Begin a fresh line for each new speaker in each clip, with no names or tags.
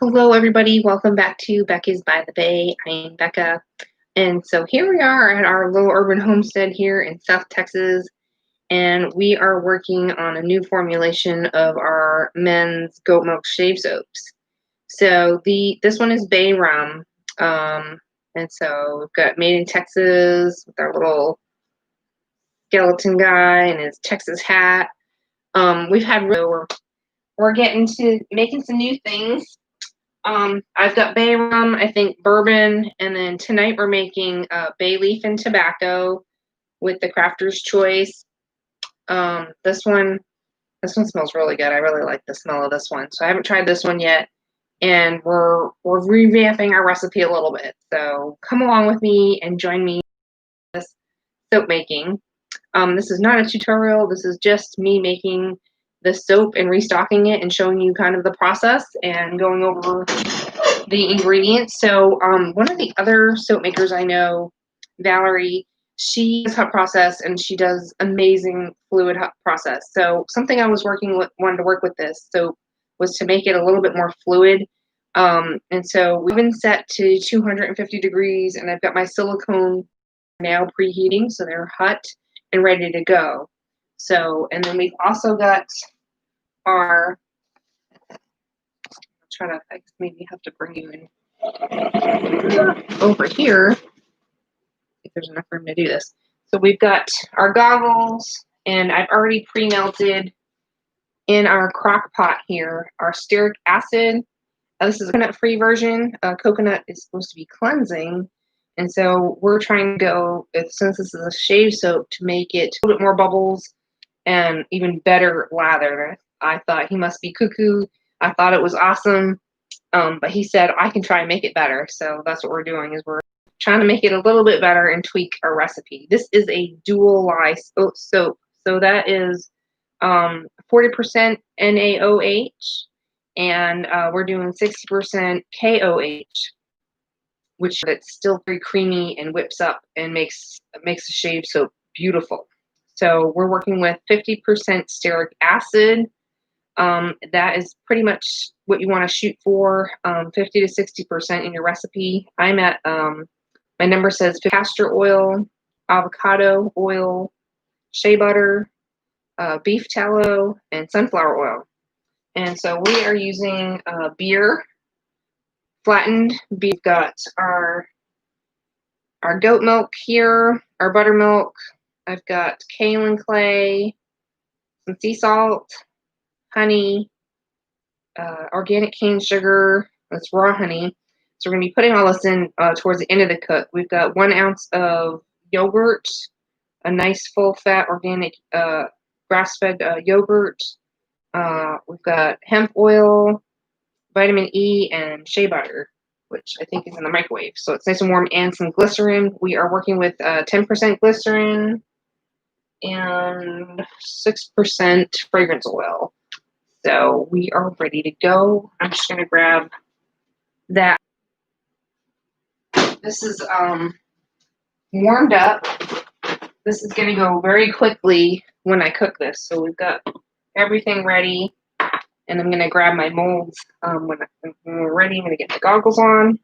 Hello, everybody. Welcome back to Becca's by the Bay. I'm Becca. And so here we are at our little urban homestead here in South Texas. And we are working on a new formulation of our men's goat milk shave soaps. So this one is Bay Rum. And so we've got made in Texas with our little skeleton guy and his Texas hat. We're getting to making some new things. I've got bay rum, I think bourbon, and then tonight we're making bay leaf and tobacco with the crafter's choice. This one smells really good. I really like the smell of this one. So I haven't tried this one yet, and we're revamping our recipe a little bit. So come along with me and join me in this soap making. This is not a tutorial. This is just me making the soap and restocking it and showing you kind of the process and going over the ingredients. So one of the other soap makers I know, Valerie, she does hot process and she does amazing fluid hot process. So something I was wanted to work with this soap was to make it a little bit more fluid. And so we've been set to 250 degrees and I've got my silicone now preheating, so they're hot and ready to go. So, and then we've also got our, I maybe have to bring you in over here if there's enough room to do this. So we've got our goggles, and I've already pre-melted in our crock pot here our stearic acid. This is a coconut-free version. Coconut is supposed to be cleansing, and so we're trying to go, since this is a shave soap, to make it a little bit more bubbles and even better lather. I thought he must be cuckoo. I thought it was awesome, but he said I can try and make it better. So that's what we're doing, is we're trying to make it a little bit better and tweak our recipe. This is a dual lye soap, so that is 40% NaOH, and we're doing 60% KOH, which it's still very creamy and whips up and makes the shave soap beautiful. So we're working with 50% stearic acid. That is pretty much what you want to shoot for, 50 to 60% in your recipe. I'm at, my number says castor oil, avocado oil, shea butter, beef tallow, and sunflower oil. And so we are using beer, flattened beef. We've got our goat milk here, our buttermilk. I've got kaolin clay, some sea salt, honey, organic cane sugar. That's raw honey. So we're going to be putting all this in towards the end of the cook. We've got 1 ounce of yogurt, a nice full-fat organic grass-fed yogurt. We've got hemp oil, vitamin E, and shea butter, which I think is in the microwave. So it's nice and warm, and some glycerin. We are working with 10% glycerin and 6% fragrance oil. So we are ready to go. I'm just going to grab that. This is warmed up. This is going to go very quickly when I cook this. So we've got everything ready, and I'm going to grab my molds when we're ready. I'm going to get my goggles on,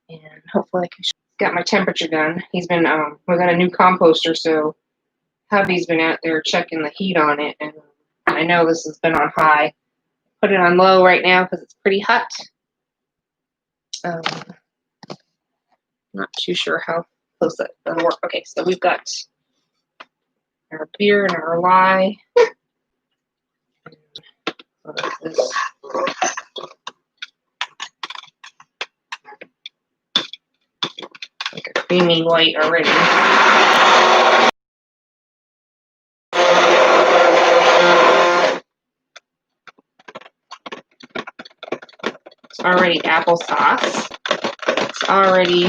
and hopefully I can got my temperature gun. He's been we got a new composter, so hubby's been out there checking the heat on it, and I know this has been on high. Put it on low right now because it's pretty hot. Not too sure how close that's going to work. Okay, so we've got our beer and our lye. This like a creamy white already. It's already applesauce. It's already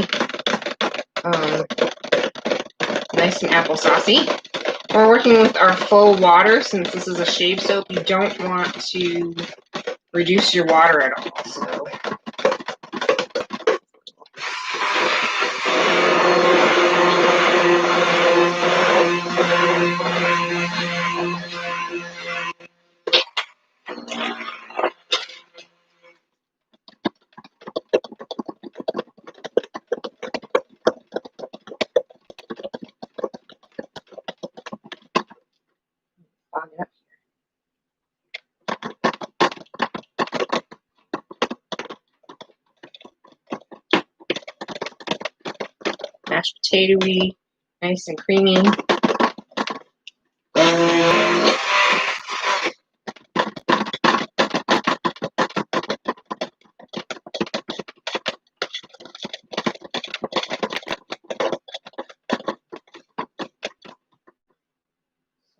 nice and applesaucey. We're working with our full water. Since this is a shave soap, you don't want to reduce your water at all. So mashed potato-y, nice and creamy.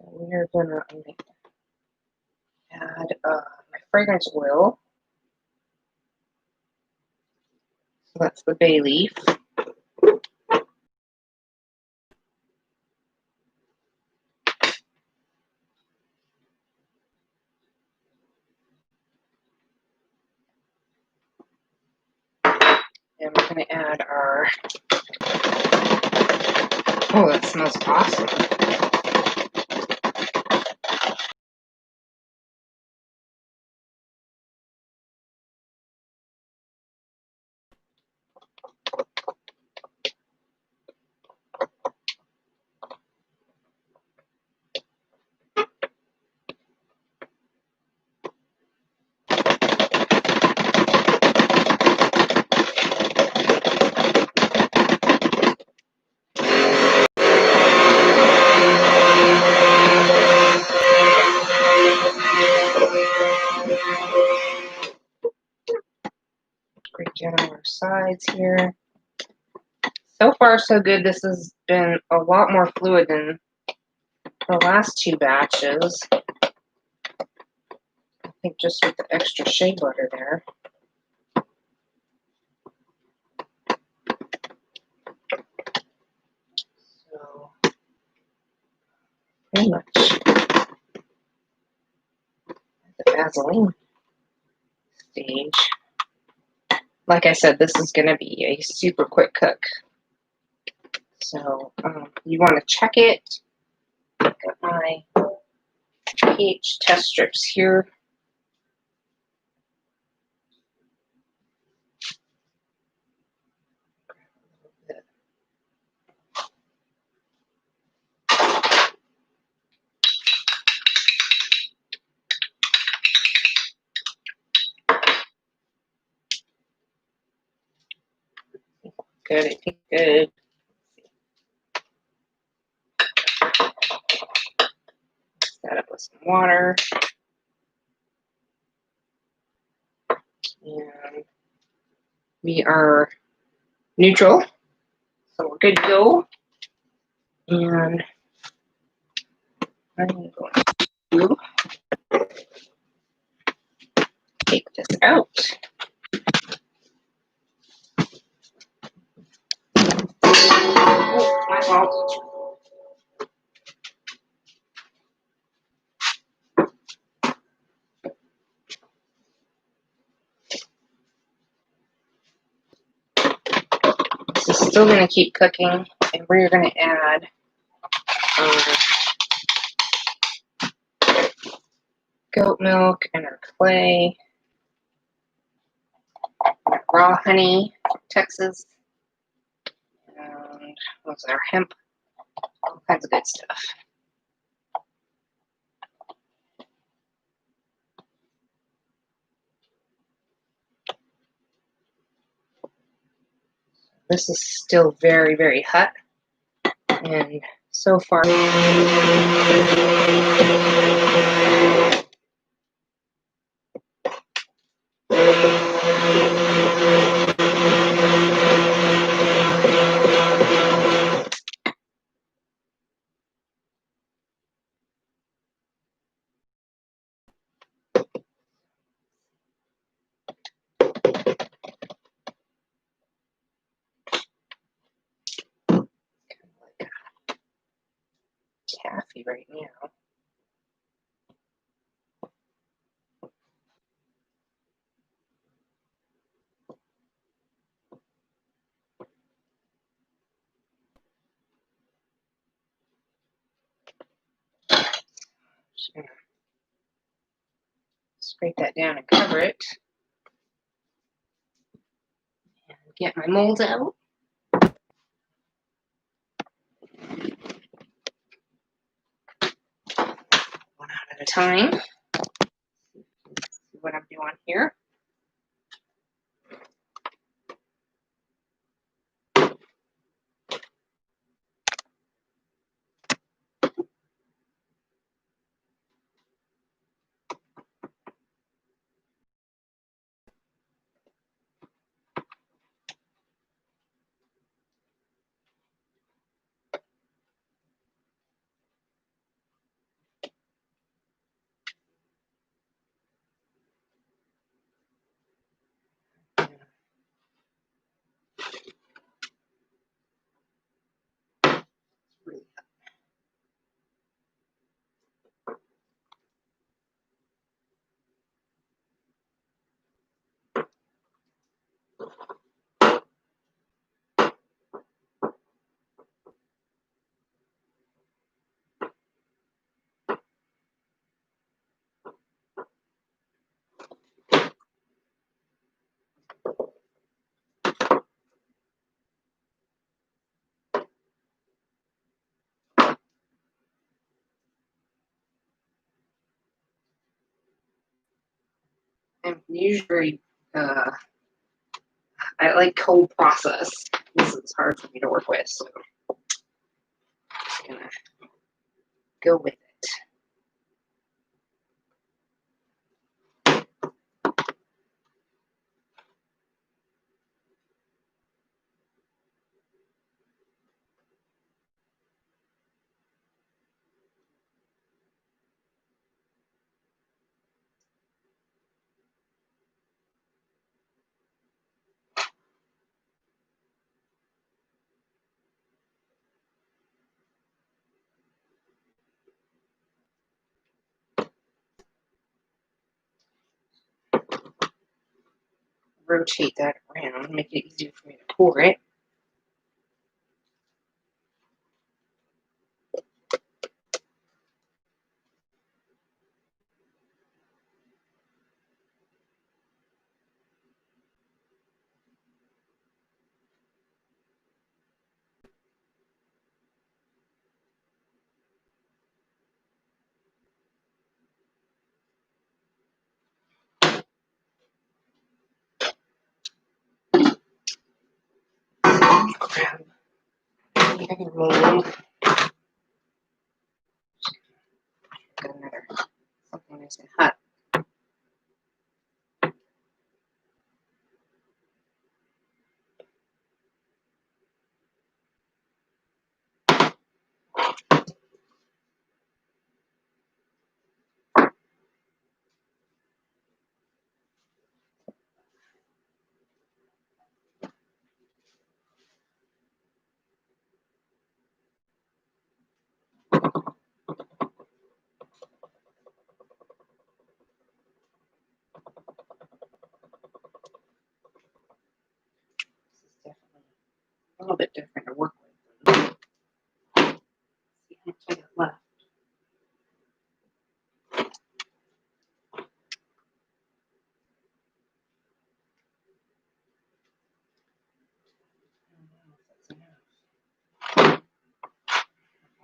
We're gonna add my fragrance oil. So that's the bay leaf. And we're gonna add our, oh, that smells awesome. Break down our sides here. So far, so good. This has been a lot more fluid than the last two batches. I think just with the extra shea butter there. So, pretty much the Vaseline stage. Like I said, this is going to be a super quick cook. So you want to check it. I've got my pH test strips here. Good, I think good. Mix that up with some water. And we are neutral, so we're good to go. And I'm going to take this out. Oh, my fault. This is still going to keep cooking, and we're going to add goat milk and our clay, raw honey, Texas, and what's our hemp, all kinds of good stuff. This is still very, very hot, and so far taffy right now. Just gonna scrape that down and cover it. And get my molds out. One out at a time. See what I'm doing here. I'm usually, I like cold process. This is hard for me to work with, so I'm just gonna go with it. Rotate that around, make it easier for me to pour it. Grab another mold. Got another something nice and hot. This is definitely a little bit different to work with. See how much I got left.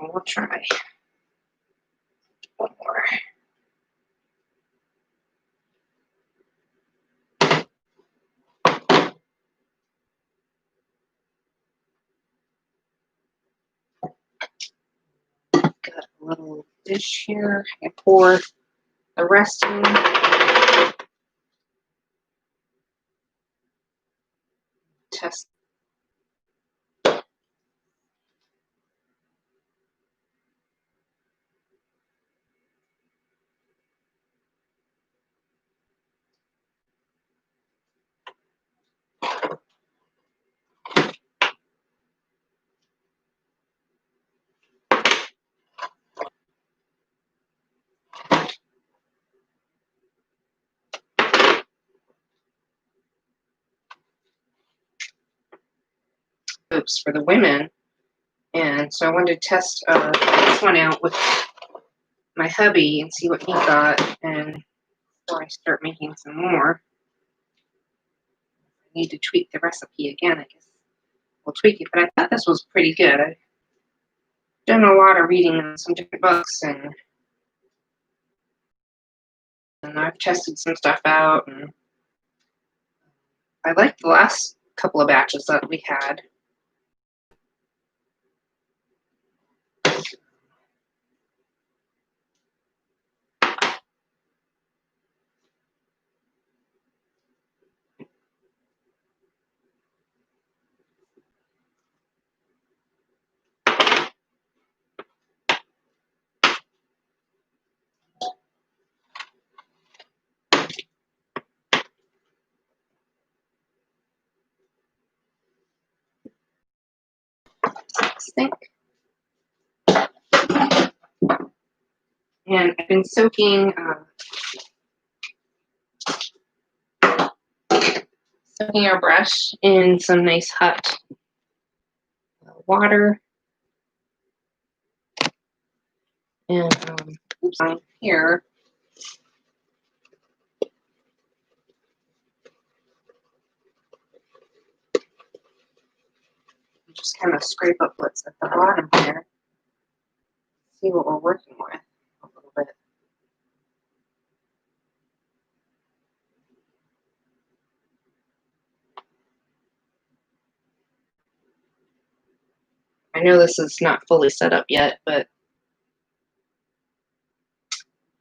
We'll try one more. Got a little dish here. I pour the rest in. Test. Oops, for the women. And so I wanted to test this one out with my hubby and see what he thought. And before I start making some more, I need to tweak the recipe again. I guess we'll tweak it. But I thought this was pretty good. I've done a lot of reading in some different books, and I've tested some stuff out. And I liked the last couple of batches that we had. Think. And I've been soaking our brush in some nice hot water. And here, just kind of scrape up what's at the bottom here. See what we're working with a little bit. I know this is not fully set up yet, but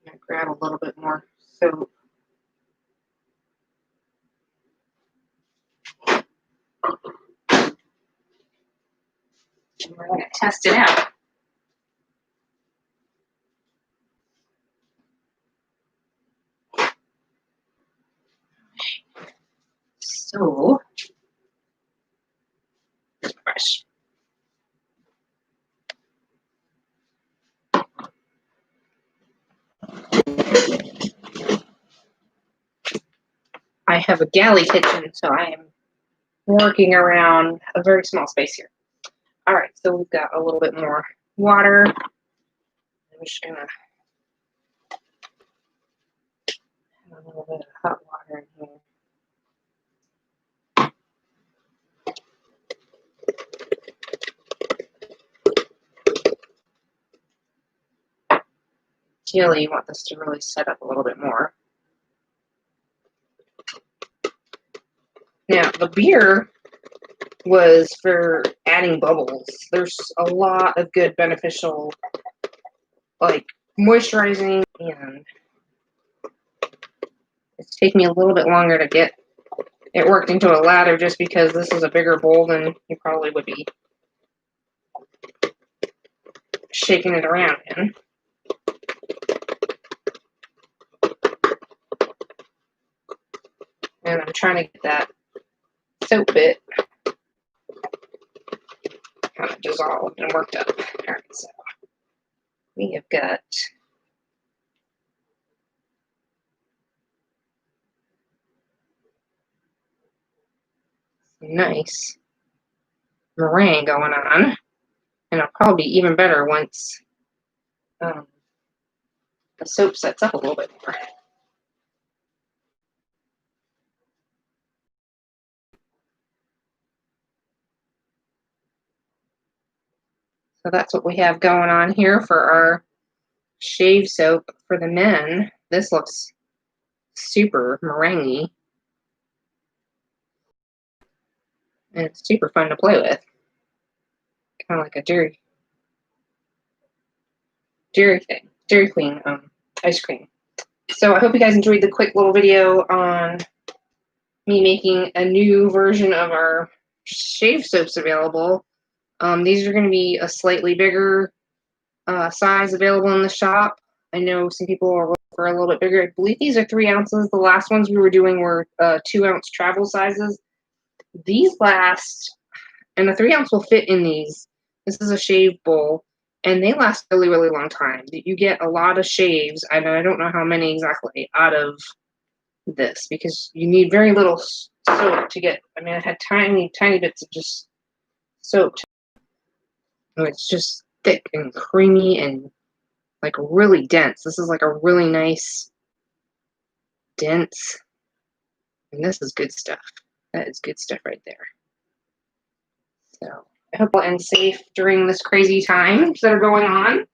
I'm going to grab a little bit more soap. And we're going to test it out. So, brush. I have a galley kitchen, so I am working around a very small space here. All right, so we've got a little bit more water. I'm just gonna have a little bit of hot water in here. Ideally, you want this to really set up a little bit more. Now, the beer was for adding bubbles. There's a lot of good beneficial, like moisturizing, and it's taking me a little bit longer to get it worked into a lather just because this is a bigger bowl than you probably would be shaking it around in. And I'm trying to get that soap bit kind of dissolved and worked up. All right, so we have got some nice meringue going on, and it'll probably be even better once the soap sets up a little bit more. So that's what we have going on here for our shave soap for the men. This looks super meringue and it's super fun to play with. Kind of like a Dairy Queen ice cream. So I hope you guys enjoyed the quick little video on me making a new version of our shave soaps available. These are going to be a slightly bigger size available in the shop. I know some people are looking for a little bit bigger. I believe these are 3 ounces. The last ones we were doing were 2-ounce travel sizes. These last, and the 3-ounce will fit in these. This is a shave bowl, and they last a really, really long time. You get a lot of shaves, and I don't know how many exactly, out of this because you need very little soap to get. I mean, I had tiny, tiny bits of just soap. And it's just thick and creamy and like really dense. This is like a really nice, dense, and this is good stuff. That is good stuff right there. So I hope you'll end safe during this crazy times that are going on.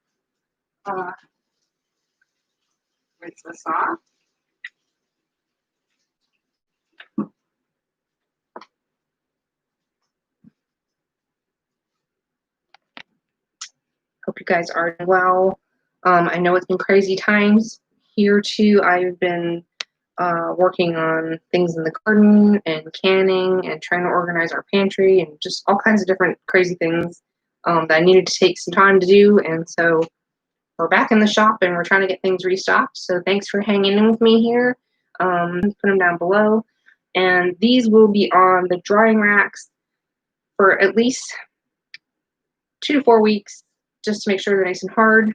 Rinse this off. Hope you guys are doing well. I know it's been crazy times here too. I've been working on things in the garden and canning and trying to organize our pantry and just all kinds of different crazy things that I needed to take some time to do. And so we're back in the shop and we're trying to get things restocked. So thanks for hanging in with me here. Put them down below. And these will be on the drying racks for at least 2 to 4 weeks just to make sure they're nice and hard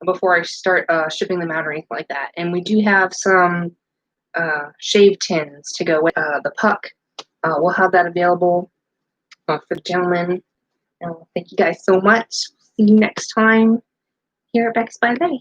before I start shipping them out or anything like that. And we do have some shave tins to go with the puck. We'll have that available for the gentlemen. And thank you guys so much. See you next time here at Beck's by the Bay.